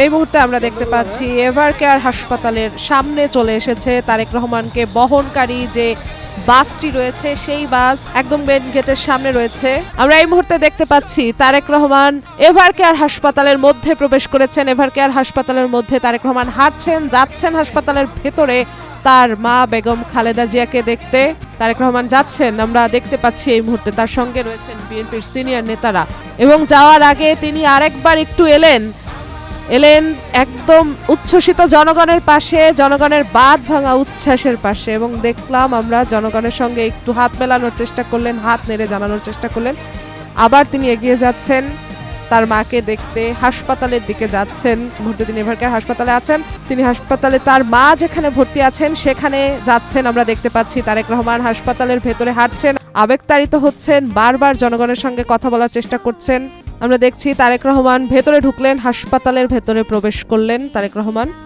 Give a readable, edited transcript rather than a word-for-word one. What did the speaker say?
এই মুহূর্তে আমরা দেখতে পাচ্ছি এভারকেয়ার হাসপাতালের সামনে চলে এসেছে তারেক রহমানকে বহনকারী যে বাসটি রয়েছে, সেই বাস একদম মেন গেটের সামনে রয়েছে। আমরা এই মুহূর্তে দেখতে পাচ্ছি তারেক রহমান এভারকেয়ার হাসপাতালের মধ্যে প্রবেশ করেছেন। এভারকেয়ার হাসপাতালের মধ্যে তারেক রহমান হাঁটছেন, যাচ্ছেন হাসপাতালের ভেতরে তার মা বেগম খালেদা জিয়াকে দেখতে। তারেক রহমান যাচ্ছেন, আমরা দেখতে পাচ্ছি এই মুহূর্তে। তার সঙ্গে রয়েছেন বিএনপির সিনিয়র নেতারা এবং যাওয়ার আগে তিনি আরেকবার একটু এলেন একদম উচ্ছ্বসিত জনগণের পাশে, জনগণের বাঁধ ভাঙা উচ্ছ্বাসের পাশে, এবং দেখলাম আমরা জনগণের সঙ্গে একটু হাত মেলানোর চেষ্টা করলেন, হাত নেড়ে জানানোর চেষ্টা করলেন। আবার তিনি এগিয়ে যাচ্ছেন তার মাকে দেখতে, হাসপাতালের দিকে যাচ্ছেন। মুহূর্তে তিনি এভারকেয়ার হাসপাতালে আছেন, তিনি হাসপাতালে তার মা যেখানে ভর্তি আছেন সেখানে যাচ্ছেন। আমরা দেখতে পাচ্ছি তারেক রহমান হাসপাতালের ভেতরে হাঁটছেন, আবেগতাড়িত হচ্ছেন, বারবার জনগণের সঙ্গে কথা বলার চেষ্টা করছেন। আমরা দেখছি তারেক রহমান ভেতরে ঢুকলেন, হাসপাতালের ভেতরে প্রবেশ করলেন তারেক রহমান।